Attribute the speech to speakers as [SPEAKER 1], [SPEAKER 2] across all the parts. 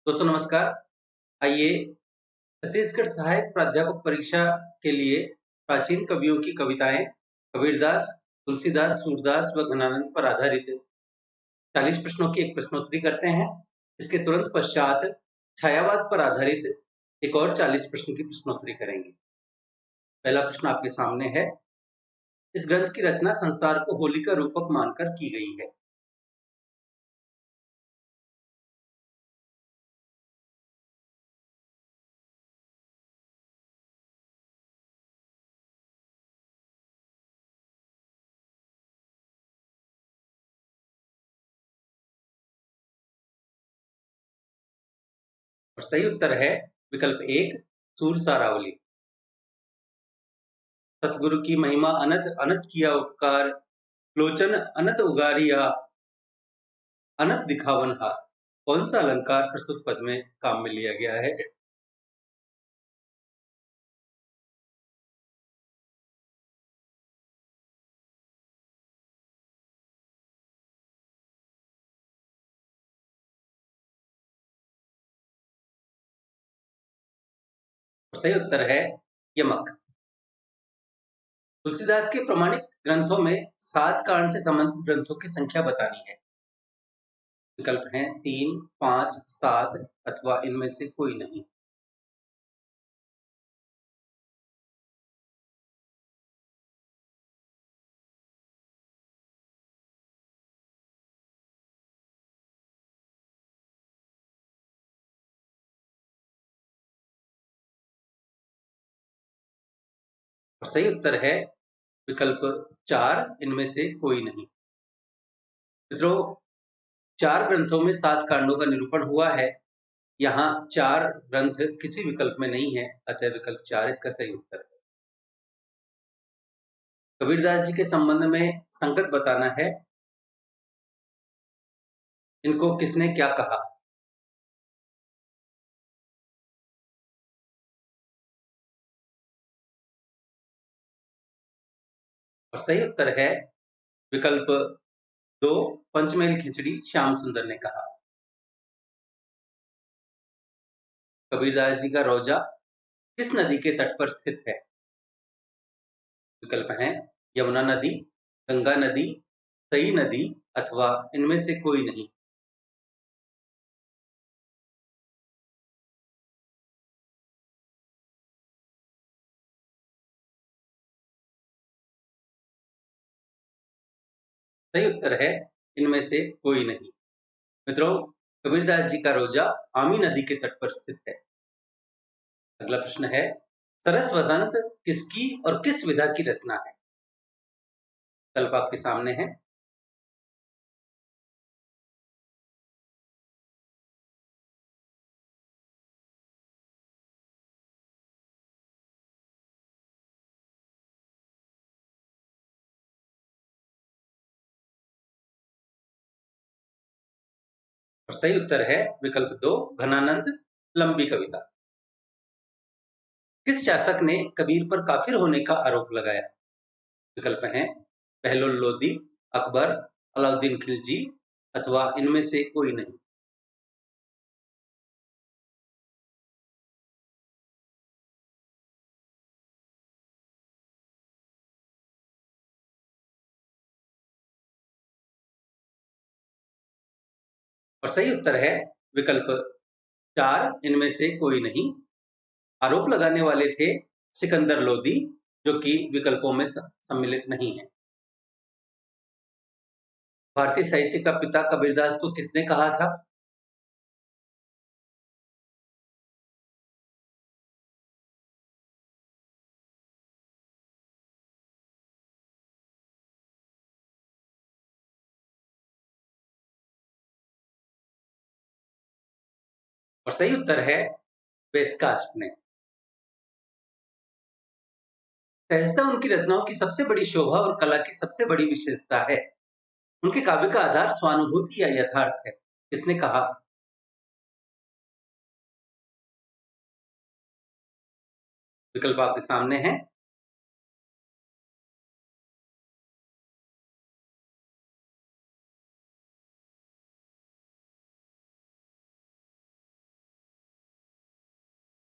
[SPEAKER 1] दोस्तों नमस्कार। आइए छत्तीसगढ़ सहायक प्राध्यापक परीक्षा के लिए प्राचीन कवियों की कविताएं कबीरदास, तुलसीदास, सूरदास व घनानंद पर आधारित 40 प्रश्नों की एक प्रश्नोत्तरी करते हैं। इसके तुरंत पश्चात छायावाद पर आधारित एक और 40 प्रश्न की प्रश्नोत्तरी करेंगे। पहला प्रश्न आपके सामने है। इस ग्रंथ की रचना संसार को होली का रूपक मानकर की गई है। और सही उत्तर है विकल्प एक, सूर सारावली। सतगुरु की महिमा अनंत अनंत किया उपकार, लोचन अनंत उगारिया, अनंत दिखावन हार। कौन सा अलंकार प्रस्तुत पद में काम में लिया गया है? सही उत्तर है यमक। तुलसीदास के प्रमाणिक ग्रंथों में 7 कांड से संबंधित ग्रंथों की संख्या बतानी है। विकल्प हैं 3, 5, 7 अथवा इनमें से कोई नहीं। और सही उत्तर है विकल्प 4, इनमें से कोई नहीं। मित्रों, 4 ग्रंथों में 7 कांडों का निरूपण हुआ है। यहाँ 4 ग्रंथ किसी विकल्प में नहीं है, अतः विकल्प 4 इसका सही उत्तर है। कबीरदास जी के संबंध में संगत बताना है। इनको किसने क्या कहा? और सही उत्तर है विकल्प 2, पंचमेल खिचड़ी श्याम सुंदर ने कहा। कबीरदास जी का रोजा किस नदी के तट पर स्थित है? विकल्प हैं यमुना नदी, गंगा नदी, सई नदी अथवा इनमें से कोई नहीं। सही उत्तर है इनमें से कोई नहीं। मित्रों, कबीरदास जी का रोजा आमी नदी के तट पर स्थित है। अगला प्रश्न है, सरस वसंत किसकी और किस विधा की रचना है? विकल्प आपके सामने है। और सही उत्तर है विकल्प 2, घनानंद लंबी कविता। किस शासक ने कबीर पर काफिर होने का आरोप लगाया? विकल्प हैं बहलोल लोदी, अकबर, अलाउद्दीन खिलजी अथवा इनमें से कोई नहीं। और सही उत्तर है विकल्प 4, इनमें से कोई नहीं। आरोप लगाने वाले थे सिकंदर लोदी, जो कि विकल्पों में सम्मिलित नहीं है। भारतीय साहित्य का पिता कबीरदास को किसने कहा था? और सही उत्तर है वेस्कास्ट ने। सहजता उनकी रचनाओं की सबसे बड़ी शोभा और कला की सबसे बड़ी विशेषता है। उनके काव्य का आधार स्वानुभूति या यथार्थ है। किसने कहा? विकल्प आपके सामने है।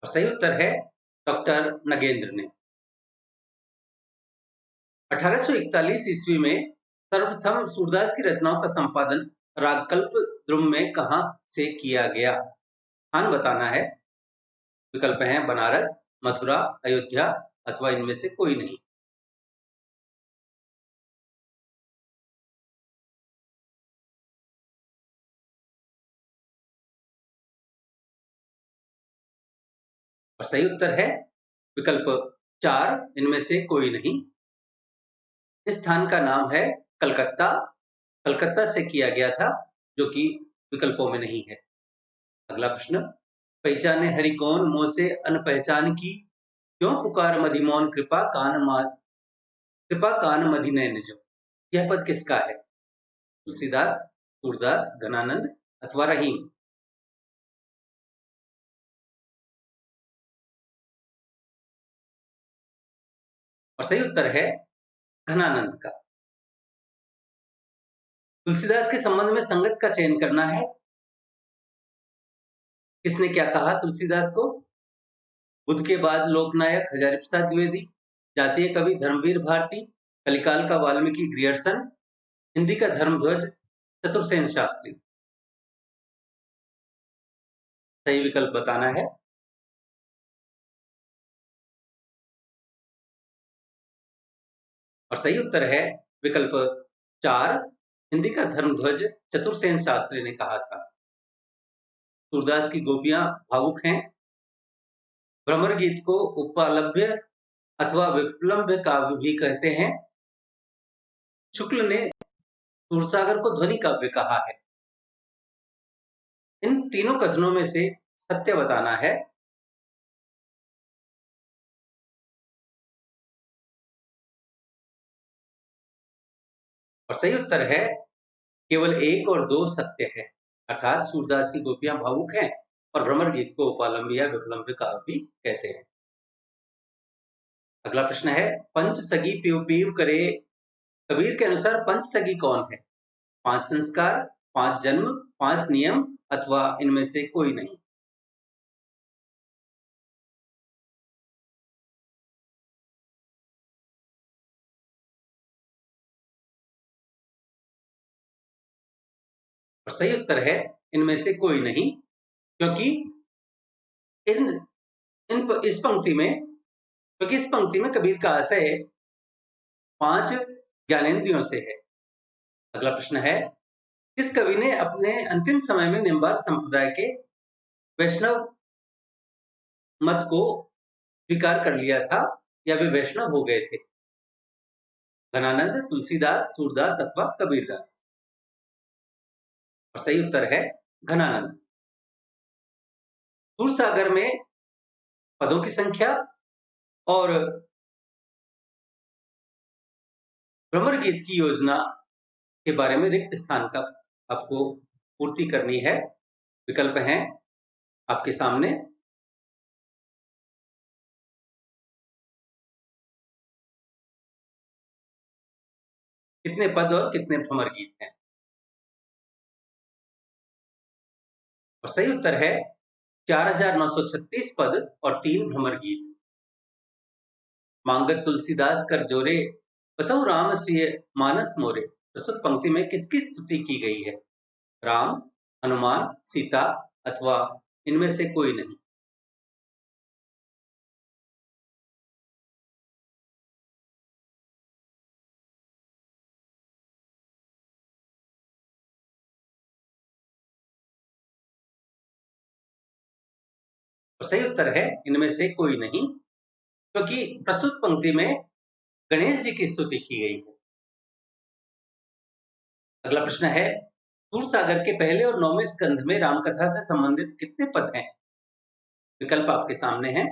[SPEAKER 1] और सही उत्तर है डॉक्टर नगेंद्र ने। 1841 ईस्वी में सर्वप्रथम सूरदास की रचनाओं का संपादन रागकल्प द्रुम में कहां से किया गया? स्थान बताना है। विकल्प हैं बनारस, मथुरा, अयोध्या अथवा इनमें से कोई नहीं। और सही उत्तर है विकल्प 4, इनमें से कोई नहीं। इस स्थान का नाम है कलकत्ता। कलकत्ता से किया गया था, जो कि विकल्पों में नहीं है। अगला प्रश्न, पहचाने हरि कौन मोह से अनपहचान की, क्यों पुकार मधिमौन कृपा कान मधि नैन जो। यह पद किसका है? तुलसीदास, सूरदास, घनानंद अथवा रहीम। और सही उत्तर है घनानंद का। तुलसीदास के संबंध में संगत का चयन करना है। किसने क्या कहा तुलसीदास को? बुद्ध के बाद लोकनायक हजारी प्रसाद द्विवेदी, जातीय कवि धर्मवीर भारती, कलिकाल का वाल्मीकि ग्रियर्सन, हिंदी का धर्मध्वज चतुरसेन शास्त्री। सही विकल्प बताना है। और सही उत्तर है विकल्प 4, हिंदी का धर्मध्वज चतुरसेन शास्त्री ने कहा था। सूरदास की गोपियां भावुक हैं। भ्रमर गीत को उपालभ्य अथवा विप्लव्य काव्य भी कहते हैं। शुक्ल ने सूरसागर को ध्वनि काव्य कहा है। इन तीनों कथनों में से सत्य बताना है। और सही उत्तर है केवल 1 और 2 सत्य है, अर्थात सूरदास की गोपियां भावुक हैं और भ्रमर गीत को उपालंब या विप्लव्य काव्य भी कहते हैं। अगला प्रश्न है, पंच सगी पीव पीव करे, कबीर के अनुसार पंच सगी कौन है? 5 संस्कार, 5 जन्म, 5 नियम अथवा इनमें से कोई नहीं। और सही उत्तर है इनमें से कोई नहीं, क्योंकि इन इस पंक्ति में कबीर का आशय 5 ज्ञानेंद्रियों से है। अगला प्रश्न है, किस कवि ने अपने अंतिम समय में निम्बार्क संप्रदाय के वैष्णव मत को स्वीकार कर लिया था या वे वैष्णव हो गए थे? घनानंद, तुलसीदास, सूरदास अथवा कबीरदास। और सही उत्तर है घनानंद। सूरसागर में पदों की संख्या और भ्रमर गीत की योजना के बारे में रिक्त स्थान का आपको पूर्ति करनी है। विकल्प हैं आपके सामने। कितने पद और कितने भ्रमर गीत हैं? और सही उत्तर है 4936 पद और 3 भ्रमर गीत। मांगत तुलसीदास कर जोरे, बसहु राम सिय मानस मोरे। प्रस्तुत पंक्ति में किसकी स्तुति की गई है? राम, हनुमान, सीता अथवा इनमें से कोई नहीं। और सही उत्तर है इनमें से कोई नहीं, क्योंकि प्रस्तुत पंक्ति में गणेश जी की स्तुति की गई है। अगला प्रश्न है, सूरसागर के पहले और 9वें स्कंध में रामकथा से संबंधित कितने पद हैं? विकल्प आपके सामने हैं।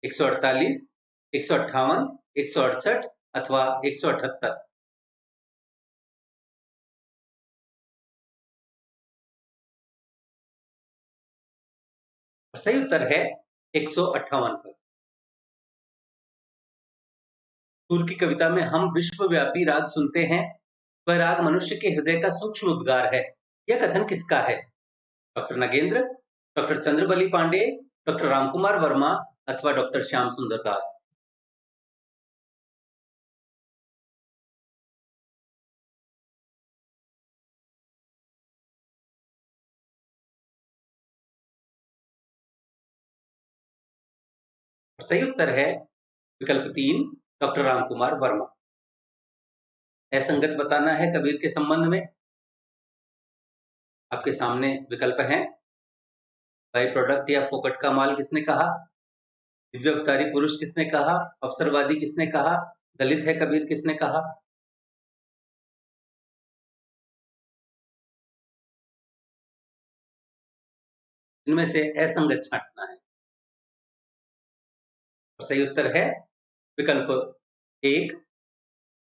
[SPEAKER 1] 148, 158, 168 अथवा 178। सही उत्तर है 158 पद। सूर की कविता में हम विश्वव्यापी राग सुनते हैं, वह राग मनुष्य के हृदय का सूक्ष्म उद्गार है। यह कथन किसका है? Doctor Nagendra, doctor Chandrabali Pandey, doctor Ramkumar Verma अथवा डॉक्टर श्याम सुंदर दास। सही उत्तर है विकल्प 3 डॉक्टर रामकुमार वर्मा। असंगत बताना है कबीर के संबंध में। आपके सामने विकल्प हैं। बाई प्रोडक्ट या फोकट का माल किसने कहा? दिव्य अवतारी पुरुष किसने कहा? अवसरवादी किसने कहा? दलित है कबीर किसने कहा? इनमें से असंगत छांटना है। सही उत्तर है विकल्प 1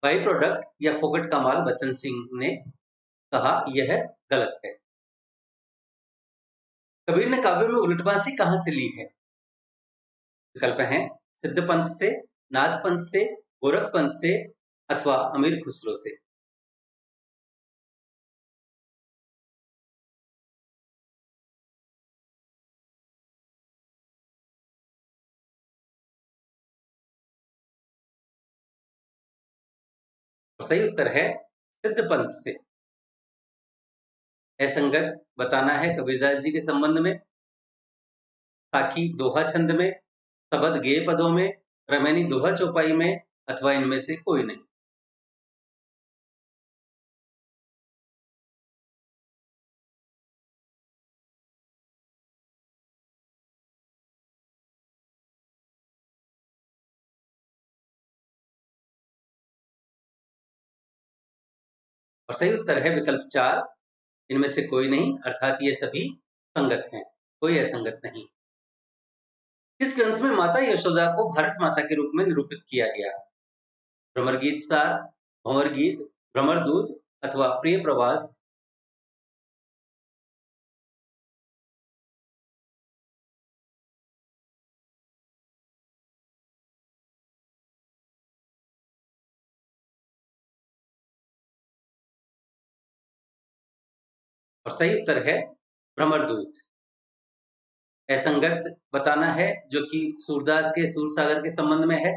[SPEAKER 1] बाई प्रोडक्ट या फोकट का माल बच्चन सिंह ने कहा। यह गलत है। कबीर ने काव्य में उलटबांसी कहां से ली है? विकल्प हैं सिद्ध पंथ से, नाथ पंथ से, गोरख पंथ से अथवा अमीर खुसरो से। सही उत्तर है सिद्ध पंथ से। असंगत बताना है कबीरदास जी के संबंध में। साखी दोहा छंद में, शबद गेय पदों में, रमैनी दोहा चौपाई में अथवा इनमें से कोई नहीं। और सही उत्तर है विकल्प 4 इनमें से कोई नहीं, अर्थात ये सभी संगत हैं, कोई असंगत नहीं। इस ग्रंथ में माता यशोदा को भारत माता के रूप में निरूपित किया गया। भ्रमर गीत सार, भंवर गीत, भ्रमर दूत अथवा प्रिय प्रवास। और सही उत्तर है भ्रमर दूत। असंगत बताना है जो कि सूरदास के सूरसागर के संबंध में है।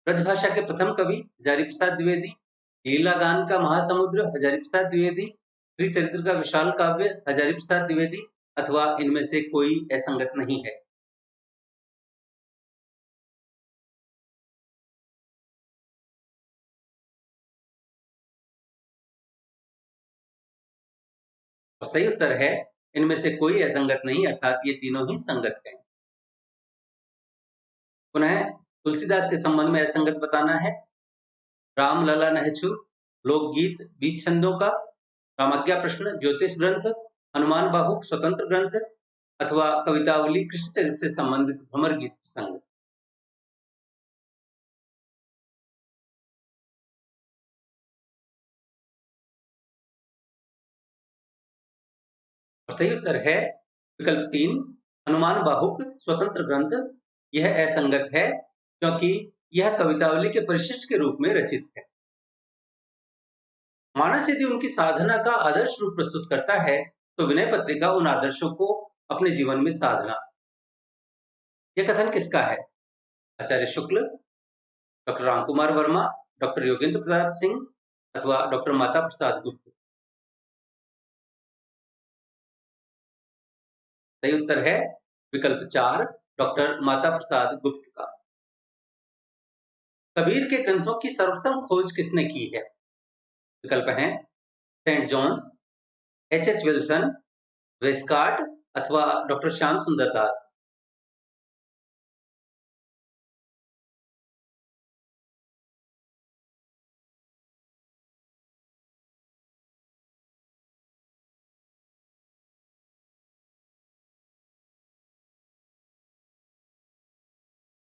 [SPEAKER 1] ब्रजभाषा के प्रथम कवि हजारी प्रसाद द्विवेदी, लीला गान का महासमुद्र हजारी प्रसाद द्विवेदी, श्री चरित्र का विशाल काव्य हजारी प्रसाद द्विवेदी अथवा इनमें से कोई असंगत नहीं है। और सही उत्तर है इनमें से कोई असंगत नहीं, अर्थात ये तीनों ही संगत हैं। पुनः तुलसीदास के संबंध में असंगत बताना है। राम लला नहचु, लोकगीत 20 छंदों का, रामाज्ञा प्रश्न ज्योतिष ग्रंथ, हनुमान बाहुक स्वतंत्र ग्रंथ अथवा कवितावली कृष्ण चरित्र से संबंधित भ्रमर गीत प्रसंग। और सही उत्तर है विकल्प 3 हनुमान बाहुक स्वतंत्र ग्रंथ। यह असंगत है क्योंकि यह कवितावली के परिशिष्ट के रूप में रचित है। मानस यदि उनकी साधना का आदर्श रूप प्रस्तुत करता है तो विनय पत्रिका उन आदर्शों को अपने जीवन में साधना। यह कथन किसका है? आचार्य शुक्ल, डॉक्टर रामकुमार वर्मा, डॉक्टर योगेंद्र प्रताप सिंह अथवा डॉक्टर माता प्रसाद गुप्त। सही उत्तर है विकल्प 4 डॉक्टर माता प्रसाद गुप्त का। कबीर के ग्रंथों की सर्वप्रथम खोज किसने की है? विकल्प हैं सेंट जॉन्स, एच विल्सन, वेस्कार्ट अथवा डॉक्टर श्याम सुंदर दास।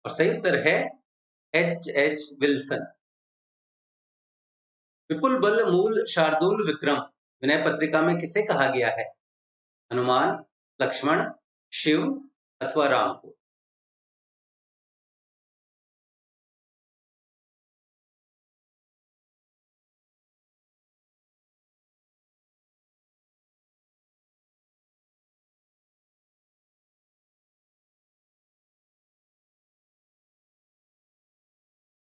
[SPEAKER 1] और सही उत्तर है एच विल्सन। विपुल बल मूल शार्दुल विक्रम विनय पत्रिका में किसे कहा गया है? हनुमान, लक्ष्मण, शिव अथवा राम को।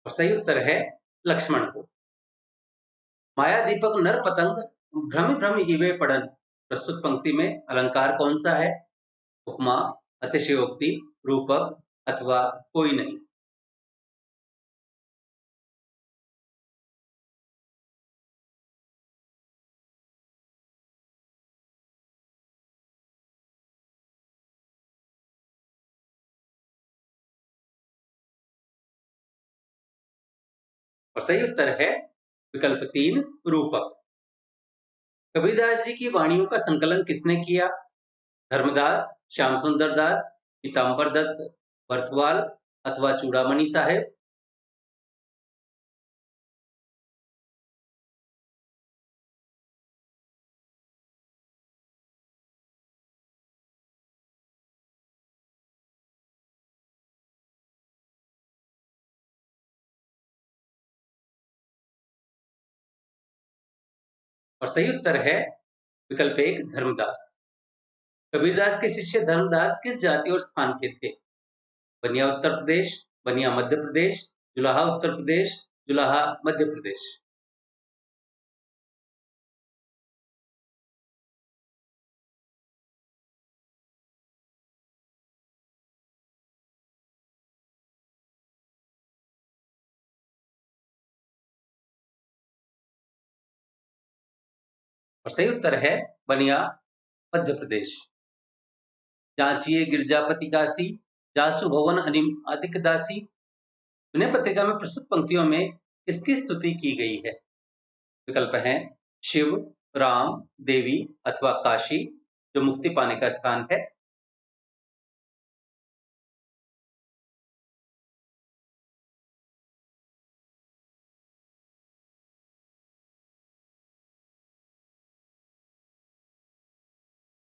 [SPEAKER 1] और सही उत्तर है लक्ष्मण को। माया दीपक नर पतंग भ्रमि भ्रमि इवे पड़न, प्रस्तुत पंक्ति में अलंकार कौन सा है? उपमा, अतिशयोक्ति, रूपक अथवा कोई नहीं। और सही उत्तर है विकल्प 3 रूपक। कबीरदास जी की वाणियों का संकलन किसने किया? धर्मदास, श्याम सुंदर दास, पीताम्बर दत्त बर्थवाल अथवा चूड़ामणि साहेब। और सही उत्तर है विकल्प 1 धर्मदास। कबीरदास के शिष्य धर्मदास किस जाति और स्थान के थे? बनिया उत्तर प्रदेश, बनिया मध्य प्रदेश, जुलाहा उत्तर प्रदेश, जुलाहा मध्य प्रदेश। और सही उत्तर है बनिया मध्य प्रदेश। जांचिए गिरजापति काशी, जासु भवन अधिक दासी। विनय पत्रिका में प्रस्तुत पंक्तियों में किसकी स्तुति की गई है? विकल्प हैं शिव, राम, देवी अथवा काशी, जो मुक्ति पाने का स्थान है।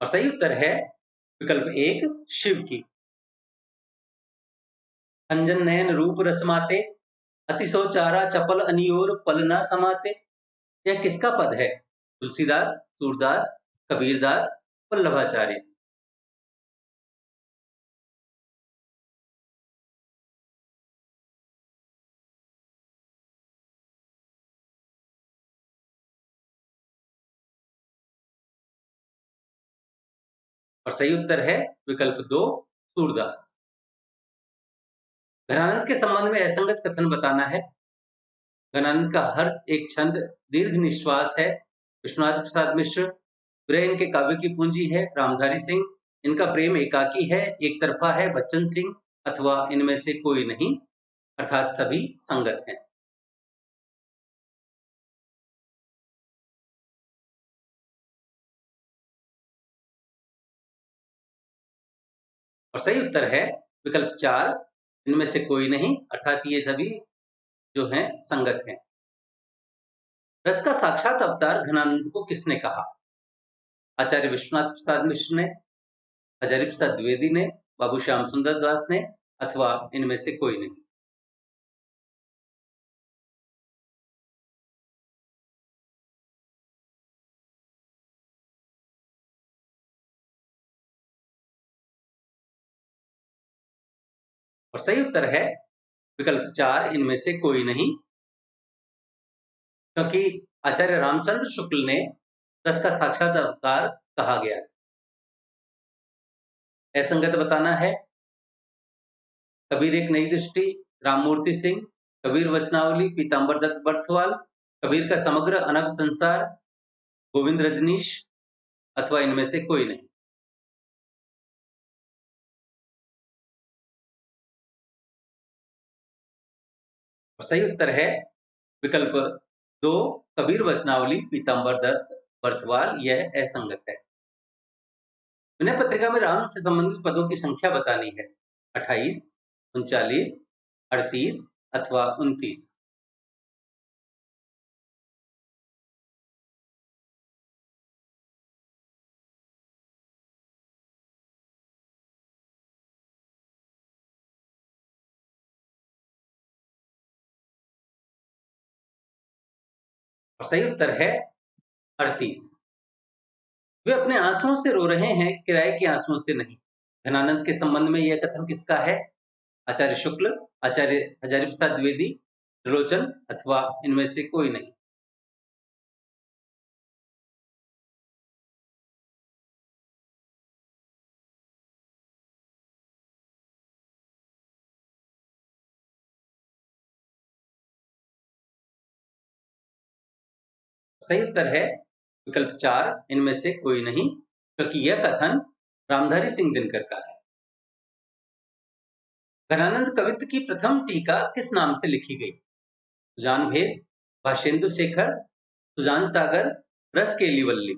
[SPEAKER 1] और सही उत्तर है विकल्प 1 शिव की। अंजन नयन रूप रसमाते, अतिसो चारा चपल अनियोर पल न समाते। यह किसका पद है? तुलसीदास, सूरदास, कबीरदास, वल्लभाचार्य। और सही उत्तर है विकल्प 2 सूरदास। घनानंद के संबंध में असंगत कथन बताना है। घनानंद का हर एक छंद दीर्घ निश्वास है। विश्वनाथ प्रसाद मिश्र, वे इनके काव्य की पूंजी है। रामधारी सिंह, इनका प्रेम एकाकी है, एक तरफा है। बच्चन सिंह, अथवा इनमें से कोई नहीं, अर्थात सभी संगत हैं। और सही उत्तर है विकल्प 4 इनमें से कोई नहीं, अर्थात ये सभी जो हैं संगत हैं। रस का साक्षात अवतार घनानंद को किसने कहा? आचार्य विश्वनाथ प्रसाद मिश्र ने, हजारी प्रसाद द्विवेदी ने, बाबू श्याम सुंदर दास ने, अथवा इनमें से कोई नहीं। और सही उत्तर है विकल्प 4 इनमें से कोई नहीं, क्योंकि आचार्य रामचंद्र शुक्ल ने रस का साक्षात अवतार कहा गया। असंगत बताना है। कबीर एक नई दृष्टि, राममूर्ति सिंह, कबीर वचनावली, पीताम्बर दत्त बर्थवाल, कबीर का समग्र अनब संसार, गोविंद रजनीश, अथवा इनमें से कोई नहीं। और सही उत्तर है विकल्प 2 कबीर वचनावली, पीताम्बर दत्त बर्थवाल। यह असंगत है। विनय पत्रिका में राम से संबंधित पदों की संख्या बतानी है। 28, 39, 38 अथवा 29। और सही उत्तर है 38। वे अपने आंसुओं से रो रहे हैं, किराए के आंसुओं से नहीं। धनानंद के संबंध में यह कथन किसका है? आचार्य शुक्ल, आचार्य हजारी प्रसाद द्विवेदी, त्रिलोचन अथवा इनमें से कोई नहीं। सही उत्तर है विकल्प 4, इनमें से कोई नहीं, क्योंकि यह कथन रामधारी सिंह दिनकर का है। घनानंद कवित्व की प्रथम टीका किस नाम से लिखी गई? सुजान भेद, भाषेंदु शेखर, सुजान सागर, रसकेली वल्ली।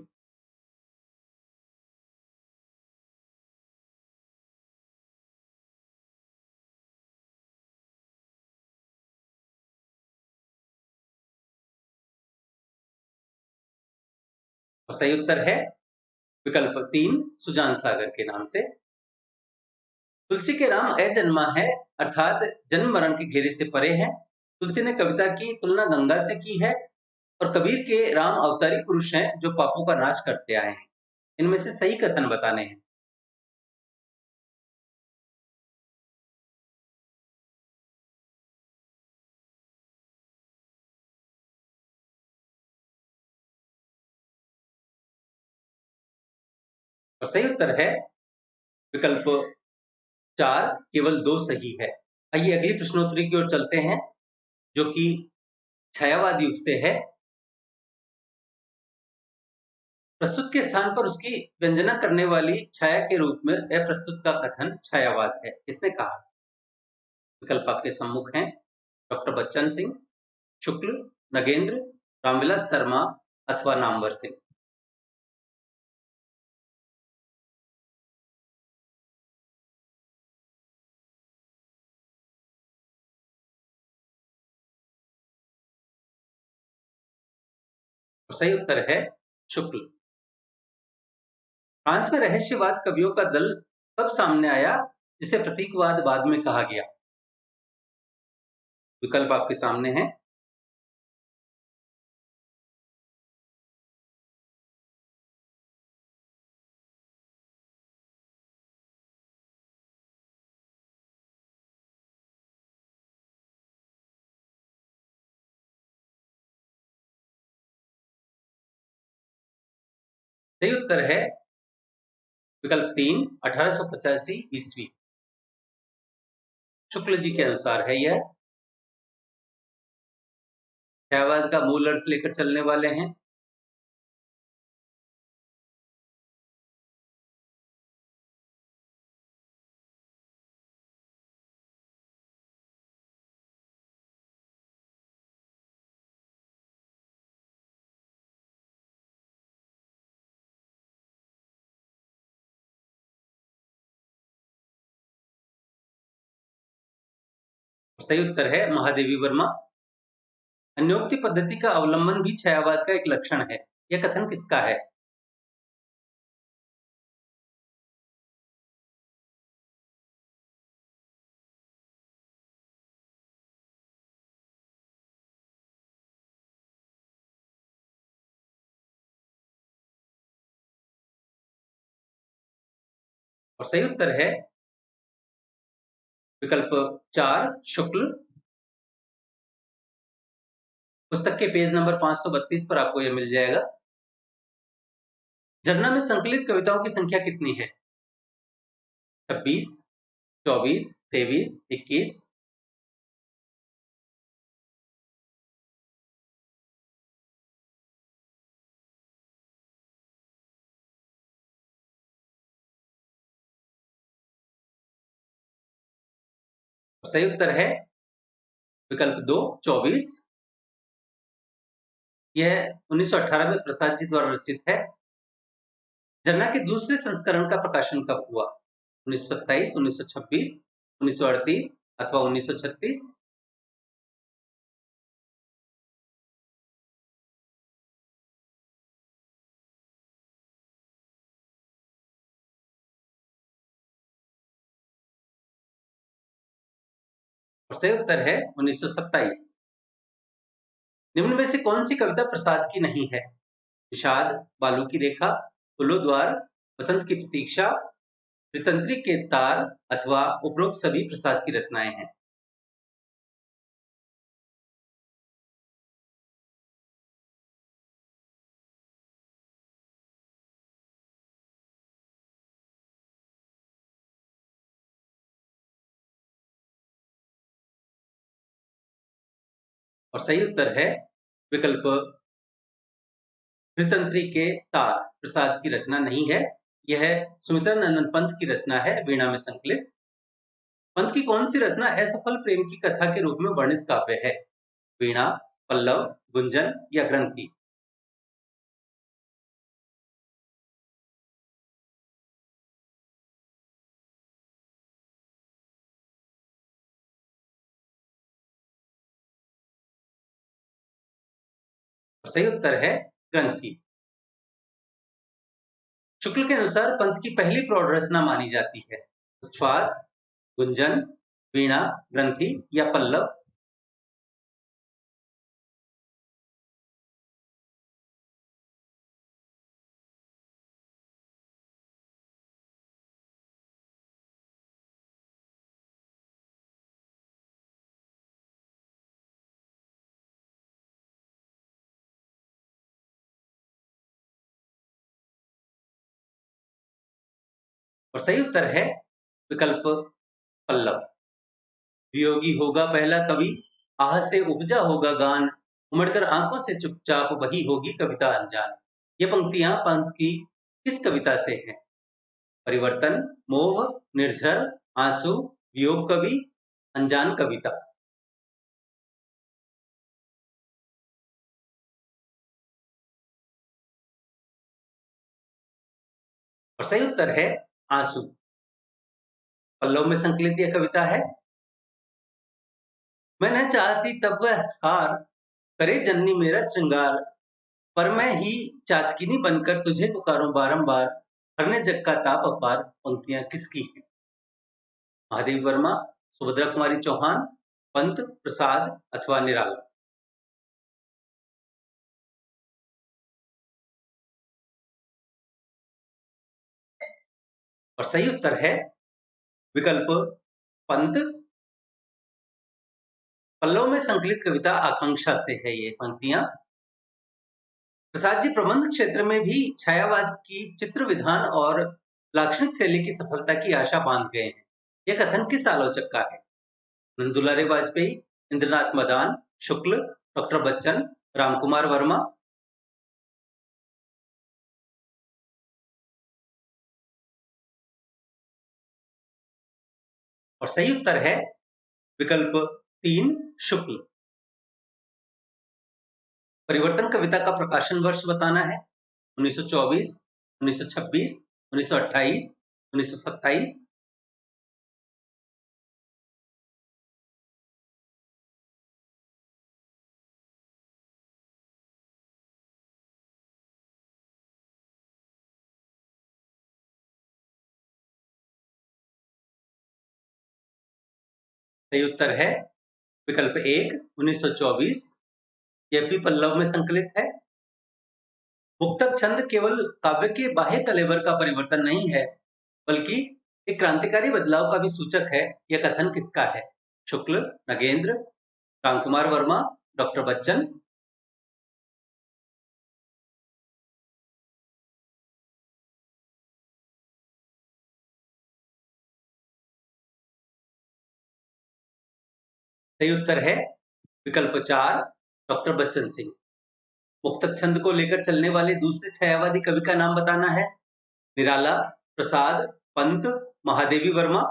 [SPEAKER 1] और सही उत्तर है विकल्प 3, सुजान सागर के नाम से। तुलसी के राम अजन्मा है, अर्थात जन्म मरण के घेरे से परे है। तुलसी ने कविता की तुलना गंगा से की है और कबीर के राम अवतारी पुरुष हैं जो पापों का नाश करते आए हैं। इनमें से सही कथन बताने हैं। और सही उत्तर है विकल्प 4, केवल 2 सही है। आइए अगली प्रश्नोत्तरी की ओर चलते हैं, जो कि छायावाद युग से है। प्रस्तुत के स्थान पर उसकी व्यंजना करने वाली छाया के रूप में अप्रस्तुत का कथन छायावाद है, किसने कहा? विकल्प आपके सम्मुख हैं। डॉक्टर बच्चन सिंह, शुक्ल, नगेंद्र, रामविलास शर्मा अथवा नामवर सिंह। तो सही उत्तर है शुक्ल। फ्रांस में रहस्यवाद कवियों का दल कब सामने आया, जिसे प्रतीकवाद बाद में कहा गया? विकल्प आपके सामने हैं। सही उत्तर है विकल्प 3, 1885 ईस्वी। शुक्ल जी के अनुसार है यह। छायावाद का मूल अर्थ लेकर चलने वाले हैं। सही उत्तर है महादेवी वर्मा। अन्योक्ति पद्धति का अवलंबन भी छायावाद का एक लक्षण है। यह कथन किसका है? और सही उत्तर है विकल्प 4, शुक्ल। पुस्तक के पेज नंबर 532 पर आपको यह मिल जाएगा। झरना में संकलित कविताओं की संख्या कितनी है? 26, 24, 23, 21। सही उत्तर है विकल्प 2, 24। यह 1918 में प्रसाद जी द्वारा रचित है। झरना के दूसरे संस्करण का प्रकाशन कब हुआ? 1927, 1926, 1938 अथवा 1936। और सही उत्तर है 1927। निम्न में से कौन सी कविता प्रसाद की नहीं है? विषाद, बालू की रेखा, फूलों द्वार, बसंत की प्रतीक्षा, रितंत्री के तार अथवा उपरोक्त सभी प्रसाद की रचनाएं हैं। और सही उत्तर है विकल्प धृतंत्री के तार प्रसाद की रचना नहीं है। यह सुमित्रा नंदन पंत की रचना है वीणा में संकलित। पंत की कौन सी रचना असफल प्रेम की कथा के रूप में वर्णित काव्य है? वीणा, पल्लव, गुंजन या ग्रंथि? सही उत्तर है ग्रंथि। शुक्ल के अनुसार पंत की पहली प्रौढ़ रचना मानी जाती है। उच्छ्वास, गुंजन, वीणा, ग्रंथि या पल्लव? और सही उत्तर है विकल्प पल्लव। वियोगी होगा पहला कवि, आह से उपजा होगा गान, उमड़कर आंखों से चुपचाप वही होगी कविता अनजान। ये पंक्तियां पंत की किस कविता से हैं? परिवर्तन, मोह, निर्झर, आंसू, वियोग कवि, अनजान कविता? और सही उत्तर है आंसू। पल्लव में संकलित यह कविता है। मैं न चाहती तब वह हार, करे जननी मेरा श्रृंगार, पर मैं ही चातकिनी बनकर तुझे पुकारूं बारंबार, हरने जग का ताप अपार। पंक्तियां किसकी हैं? महादेवी वर्मा, सुभद्रा कुमारी चौहान, पंत, प्रसाद अथवा निराला? और सही उत्तर है विकल्प पंत। पल्लव में संकलित कविता आकांक्षा से है ये पंक्तियां। प्रसाद जी प्रबंध क्षेत्र में भी छायावाद की चित्र विधान और लाक्षणिक शैली की सफलता की आशा बांध गए हैं। यह कथन किस आलोचक का है? नंदुलारे वाजपेयी, इंद्रनाथ मदान, शुक्ल, डॉक्टर बच्चन, रामकुमार वर्मा? और सही उत्तर है विकल्प 3 शुक्ल। परिवर्तन कविता का प्रकाशन वर्ष बताना है। 1924, 1926, 1928, 1927? सही उत्तर है विकल्प 1 1924। यह भी पल्लव में संकलित है। मुक्तक छंद केवल काव्य के बाह्य कलेवर का परिवर्तन नहीं है, बल्कि एक क्रांतिकारी बदलाव का भी सूचक है। यह कथन किसका है? शुक्ल, नगेंद्र, रामकुमार वर्मा, डॉक्टर बच्चन? सही उत्तर है विकल्प 4 डॉक्टर बच्चन सिंह। मुक्तक छंद को लेकर चलने वाले दूसरे छायावादी कवि का नाम बताना है। निराला, प्रसाद, पंत, महादेवी वर्मा?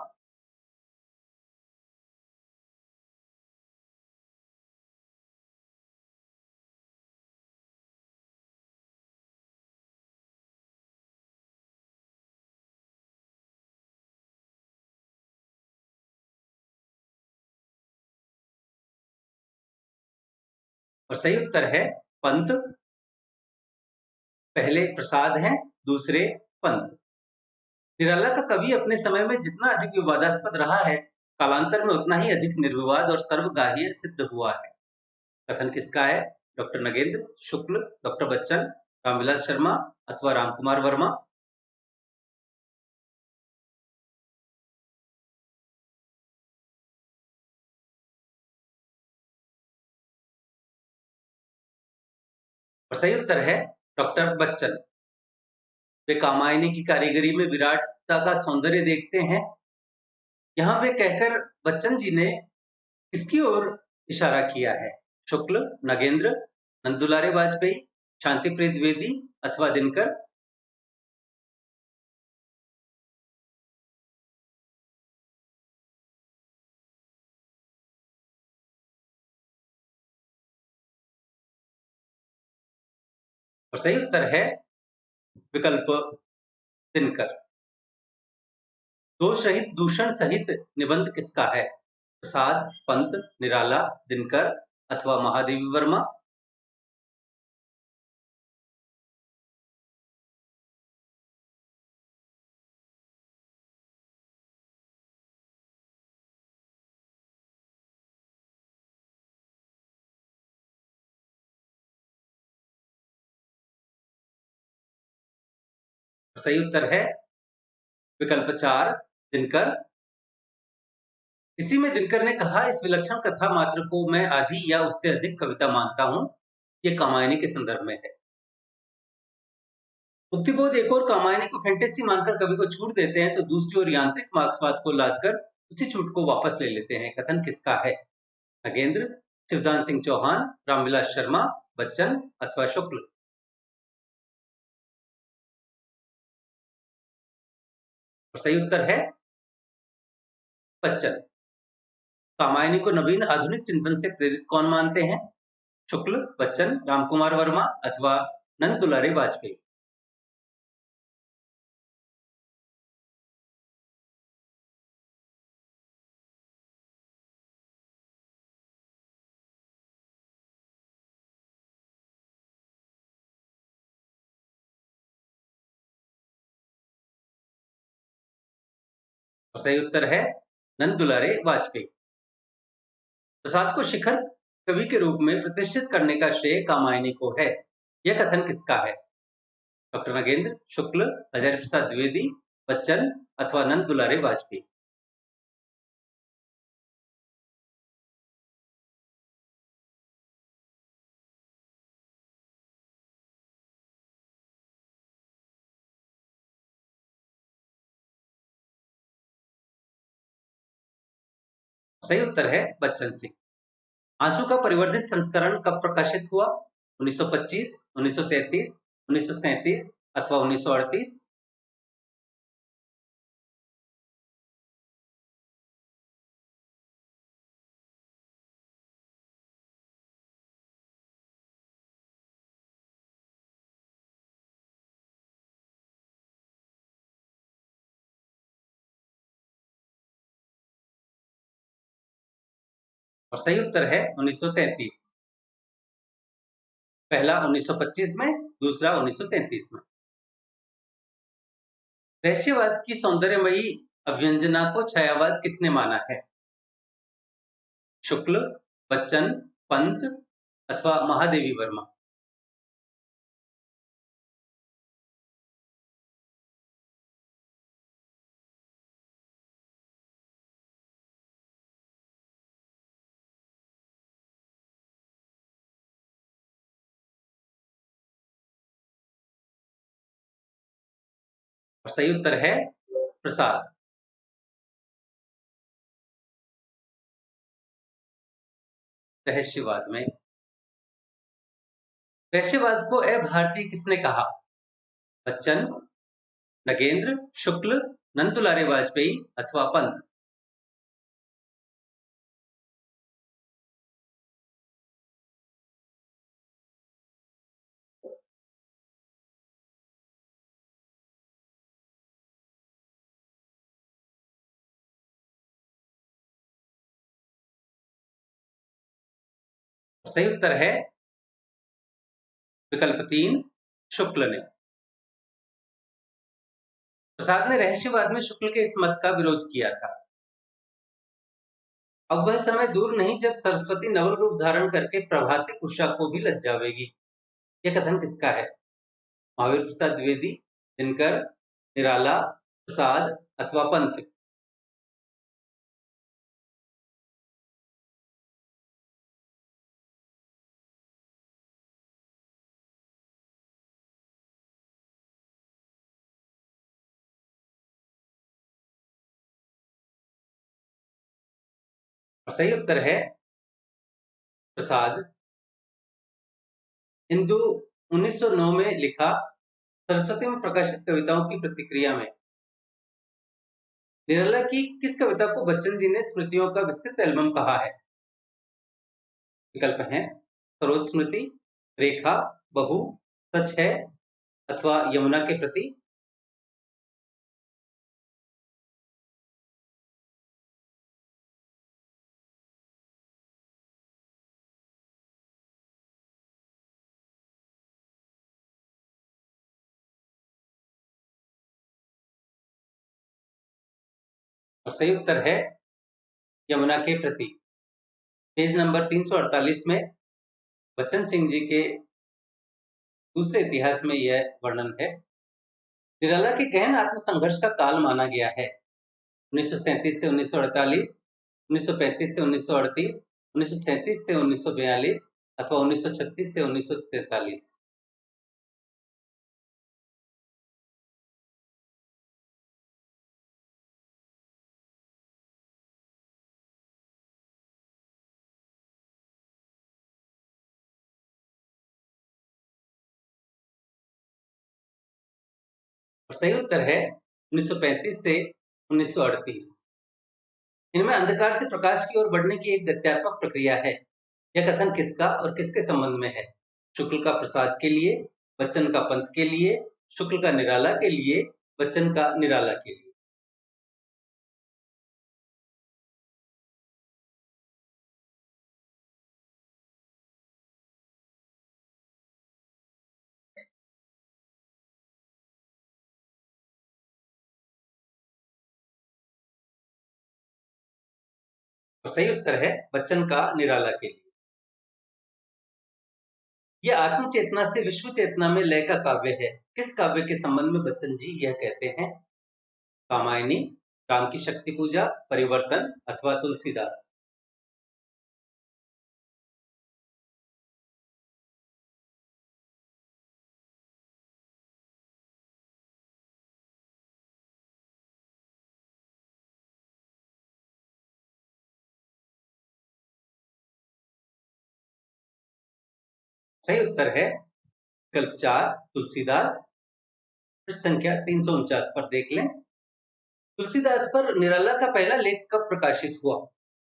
[SPEAKER 1] और सही उत्तर है पंत। पहले प्रसाद हैं, दूसरे पंत। निराला का कवि अपने समय में जितना अधिक विवादास्पद रहा है, कालांतर में उतना ही अधिक निर्विवाद और सर्वगाह्य सिद्ध हुआ है। कथन किसका है? डॉक्टर नगेंद्र, शुक्ल, डॉक्टर बच्चन, रामविलास शर्मा अथवा रामकुमार वर्मा? और सही उत्तर है डॉक्टर बच्चन। वे कामायनी की कारीगरी में विराटता का सौंदर्य देखते हैं। यहाँ वे कहकर बच्चन जी ने किसकी ओर इशारा किया है? शुक्ल, नगेंद्र, नंदुलारे वाजपेयी, शांतिप्रिय द्विवेदी अथवा दिनकर? और सही उत्तर है विकल्प दिनकर। दोष रहित दूषण सहित निबंध किसका है? प्रसाद, पंत, निराला, दिनकर अथवा महादेवी वर्मा? सही उत्तर है विकल्प 4 दिनकर। इसी में दिनकर ने कहा, इस विलक्षण कथा मात्र को मैं आधी या उससे अधिक कविता मानता हूं। ये कामायनी के संदर्भ में है। मुक्तिबोध एक और कामायनी को फैंटेसी मानकर कवि को छूट देते हैं, तो दूसरी ओर यांत्रिक मार्क्सवाद को लादकर उसी छूट को वापस ले लेते हैं। कथन किसका है? नगेंद्र, शिवदान सिंह चौहान, रामविलास शर्मा, बच्चन अथवा शुक्ल? और सही उत्तर है बच्चन। कामायनी को नवीन आधुनिक चिंतन से प्रेरित कौन मानते हैं? शुक्ल, बच्चन, रामकुमार वर्मा अथवा नंद दुलारे वाजपेयी? और सही उत्तर है नंद दुलारे वाजपेयी। प्रसाद को शिखर कवि के रूप में प्रतिष्ठित करने का श्रेय कामायनी को है। यह कथन किसका है? डॉक्टर नगेंद्र, शुक्ल, हजारी प्रसाद द्विवेदी, बच्चन अथवा नंद दुलारे वाजपेयी? सही उत्तर है बच्चन सिंह। आंसू का परिवर्धित संस्करण कब प्रकाशित हुआ? 1925, 1933, 1937 अथवा 1938? और सही उत्तर है 1933। पहला 1925 में, दूसरा 1933 में। रहस्यवाद की सौंदर्यमयी अभ्यंजना को छायावाद किसने माना है? शुक्ल, बच्चन, पंत अथवा महादेवी वर्मा? और सही उत्तर है प्रसाद। रहस्यवाद में रहस्यवाद को अभारतीय किसने कहा? बच्चन, नगेंद्र, शुक्ल, नंदुलारे वाजपेयी अथवा पंत? सही उत्तर है विकल्प 3 शुक्ल ने। प्रसाद ने रहस्यवाद में शुक्ल के इस मत का विरोध किया था। अब वह समय दूर नहीं जब सरस्वती नवल रूप धारण करके प्रभाती उषा को भी लज्जावेगी। यह कथन किसका है? महावीर प्रसाद द्विवेदी, दिनकर, निराला, प्रसाद अथवा पंत? और सही उत्तर है प्रसाद। हिंदू 1909 में लिखा सरस्वती में प्रकाशित कविताओं की प्रतिक्रिया में निराला की किस कविता को बच्चन जी ने स्मृतियों का विस्तृत एल्बम कहा है? विकल्प हैं सरोज स्मृति, रेखा, बहू, सच है अथवा यमुना के प्रति। और सही उत्तर है यमुना के प्रति। पेज नंबर 348 में बच्चन सिंह जी के दूसरे इतिहास में यह वर्णन है। निराला के गहन आत्मसंघर्ष का काल माना गया है 1937 से 1948, 1935 से 1938, 1937 से 1942 अथवा 1936 से 1943। और सही उत्तर है 1935 से 1938। इनमें अंधकार से प्रकाश की ओर बढ़ने की एक गत्यात्मक प्रक्रिया है। यह कथन किसका और किसके संबंध में है? शुक्ल का प्रसाद के लिए, बच्चन का पंथ के लिए, शुक्ल का निराला के लिए, बच्चन का निराला के लिए। और सही उत्तर है बच्चन का निराला के लिए। यह आत्म चेतना से विश्व चेतना में लय का काव्य है। किस काव्य के संबंध में बच्चन जी यह कहते हैं? कामायनी, राम की शक्ति पूजा, परिवर्तन अथवा तुलसीदास। सही उत्तर है विकल्प 4 तुलसीदास। पृष्ठ संख्या 349 पर देख लें। तुलसीदास पर निराला का पहला लेख कब प्रकाशित हुआ?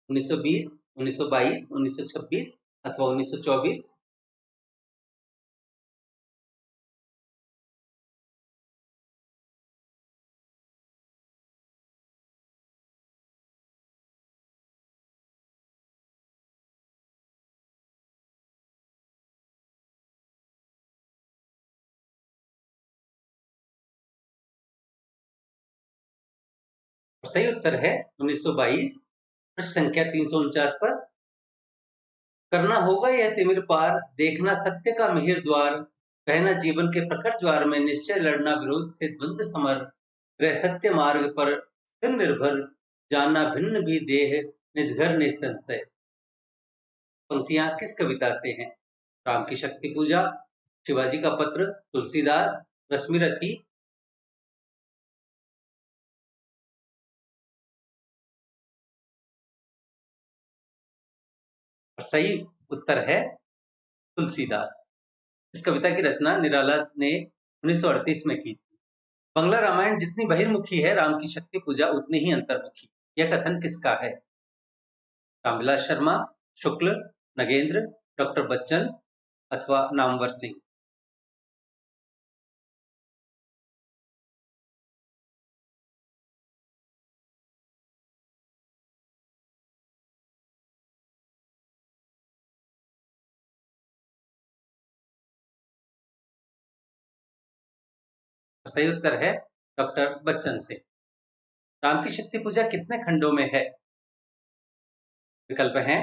[SPEAKER 1] 1920, 1922, 1926 अथवा 1924। सही उत्तर है 1922। प्रश्न संख्या 349 पर करना होगा यह तिमिर पार, देखना सत्य का मिहिर द्वार, बहना जीवन के प्रखर ज्वार में, निश्चय लड़ना विरोध से द्वंद्व समर, रह सत्य मार्ग पर स्थिर निर्भर, जानना भिन्न भी देह निजघर निसंशय। पंक्तियां किस कविता से हैं? राम की शक्ति पूजा, शिवाजी का पत्र, तुलसीदास, रश्मिरथी। सही उत्तर है तुलसीदास। इस कविता की रचना निराला ने 1938 में की थी। बंगला रामायण जितनी बहिर्मुखी है, राम की शक्ति पूजा उतनी ही अंतर्मुखी। यह कथन किसका है? रामविलास शर्मा, शुक्ल, नगेंद्र, डॉक्टर बच्चन अथवा नामवर सिंह। सही उत्तर है डॉक्टर बच्चन सिंह। राम की शक्ति पूजा कितने खंडों में है? विकल्प हैं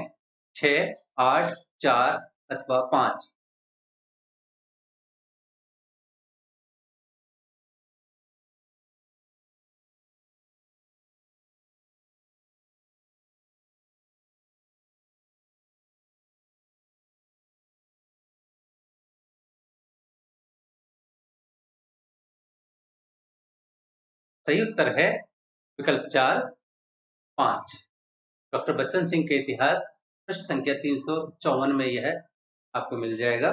[SPEAKER 1] 6, 8, 4 अथवा 5। सही उत्तर है विकल्प 4, 5। डॉक्टर बच्चन सिंह के इतिहास पृष्ठ संख्या 354 में यह आपको मिल जाएगा।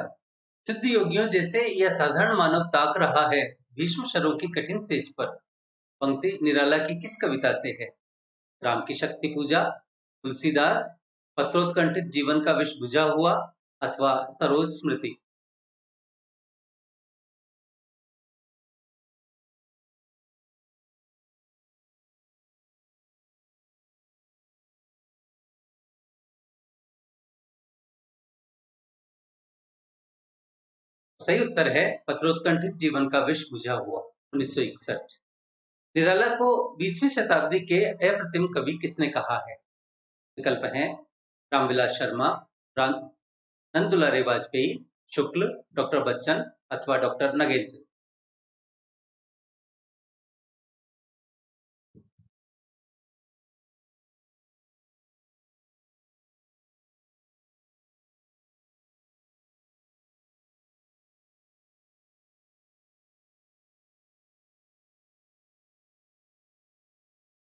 [SPEAKER 1] सिद्ध योगियों जैसे यह साधारण मानव ताक रहा है भीष्म शरों की कठिन सेज पर। पंक्ति निराला की किस कविता से है? राम की शक्ति पूजा, तुलसीदास, पत्रोत्कंठित जीवन का विष बुझा हुआ अथवा सरोज स्मृति। सही उत्तर है पत्रोत्कंठित जीवन का विष बुझा हुआ, 1961। निराला को 20वीं शताब्दी के अप्रतिम कवि किसने कहा है? विकल्प हैं रामविलास शर्मा, नंदुलारे वाजपेयी, शुक्ल, डॉक्टर बच्चन अथवा डॉक्टर नगेंद्र।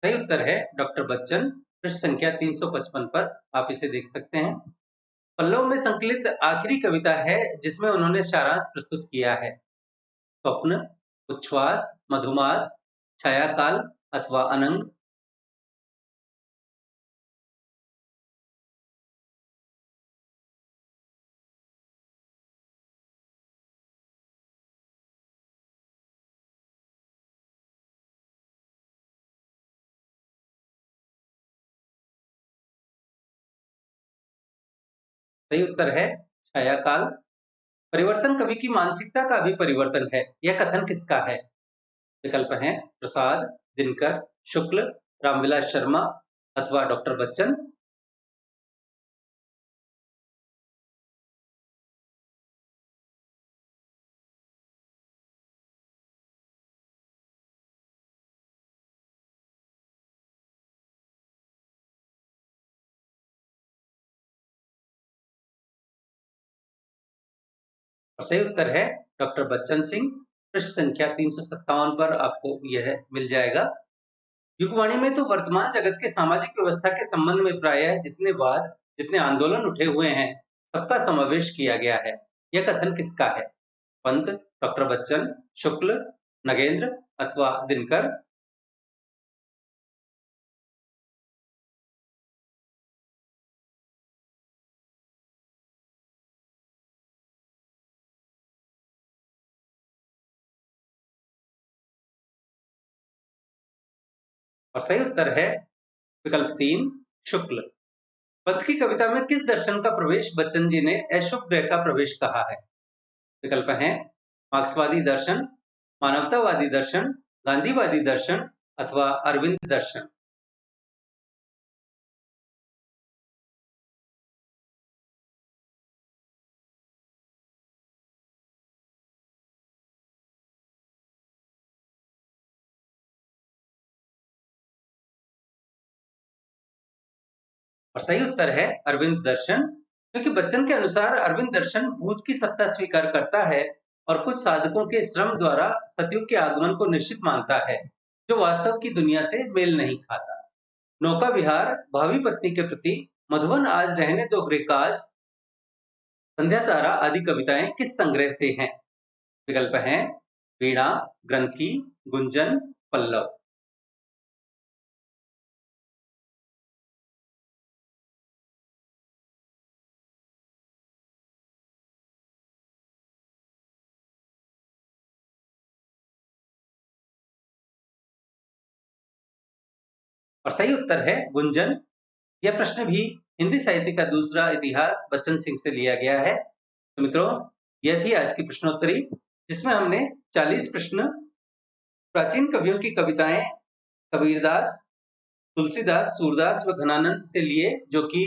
[SPEAKER 1] सही उत्तर है डॉक्टर बच्चन। पृष्ठ संख्या 355 पर आप इसे देख सकते हैं। पल्लव में संकलित आखिरी कविता है जिसमें उन्होंने सारांश प्रस्तुत किया है। स्वप्न, उच्छ्वास, मधुमास, छायाकाल अथवा अनंग। सही उत्तर है छायाकाल। परिवर्तन कवि की मानसिकता का भी परिवर्तन है, यह कथन किसका है? विकल्प हैं प्रसाद, दिनकर, शुक्ल, रामविलास शर्मा अथवा डॉक्टर बच्चन। और सही उत्तर है डॉक्टर बच्चन सिंह। पृष्ठ संख्या 357 पर आपको यह मिल जाएगा। युगवाणी में तो वर्तमान जगत के सामाजिक व्यवस्था के संबंध में प्रायः जितने वाद, जितने आंदोलन उठे हुए हैं, सबका समावेश किया गया है। यह कथन किसका है? पंत, डॉक्टर बच्चन, शुक्ल, नगेंद्र अथवा दिनकर। और सही उत्तर है विकल्प 3 शुक्ल। पंत की कविता में किस दर्शन का प्रवेश बच्चन जी ने अशुभ ग्रह का प्रवेश कहा है? विकल्प हैं मार्क्सवादी दर्शन, मानवतावादी दर्शन, गांधीवादी दर्शन अथवा अरविंद दर्शन। और सही उत्तर है अरविंद दर्शन, क्योंकि बच्चन के अनुसार अरविंद दर्शन भूत की सत्ता स्वीकार करता है और कुछ साधकों के श्रम द्वारा सतयुग के आगमन को निश्चित मानता है, जो वास्तव की दुनिया से मेल नहीं खाता। नौका विहार, भावी पत्नी के प्रति, मधुबन आज रहने दो गृहकाज, संध्या तारा आदि कविताएं किस संग्रह से हैं? विकल्प हैं वीणा, ग्रंथि, गुंजन, पल्लव। और सही उत्तर है गुंजन। यह प्रश्न भी हिंदी साहित्य का दूसरा इतिहास बच्चन सिंह से लिया गया है। तो मित्रों, यह थी आज की प्रश्नोत्तरी, जिसमें हमने 40 प्रश्न प्राचीन कवियों की कविताएं कबीरदास, तुलसीदास, सूरदास व घनानंद से लिए, जो कि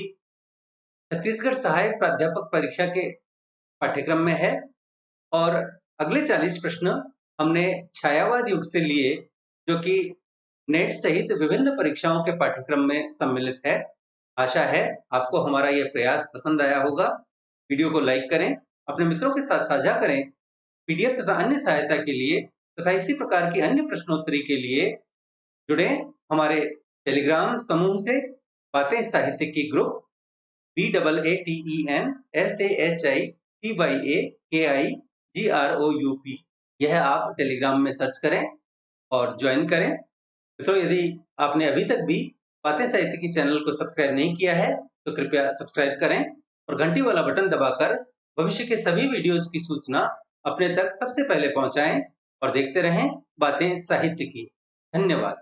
[SPEAKER 1] छत्तीसगढ़ सहायक प्राध्यापक परीक्षा के पाठ्यक्रम में है। और अगले 40 प्रश्न हमने छायावाद युग से लिए, जो कि नेट सहित विभिन्न परीक्षाओं के पाठ्यक्रम में सम्मिलित है। आशा है आपको हमारा यह प्रयास पसंद आया होगा। वीडियो को लाइक करें, अपने मित्रों के साथ साझा करें। पीडीएफ तथा अन्य सहायता के लिए तथा इसी प्रकार की अन्य प्रश्नोत्तरी के लिए जुड़े हमारे टेलीग्राम समूह से, बातें साहित्य की ग्रुप BAATEN SAHI TYAKIGROUP। यह आप टेलीग्राम में सर्च करें और ज्वाइन करें। मित्रों, यदि आपने अभी तक भी बातें साहित्य की चैनल को सब्सक्राइब नहीं किया है तो कृपया सब्सक्राइब करें और घंटी वाला बटन दबाकर भविष्य के सभी वीडियोज की सूचना अपने तक सबसे पहले पहुंचाएं और देखते रहें बातें साहित्य की। धन्यवाद।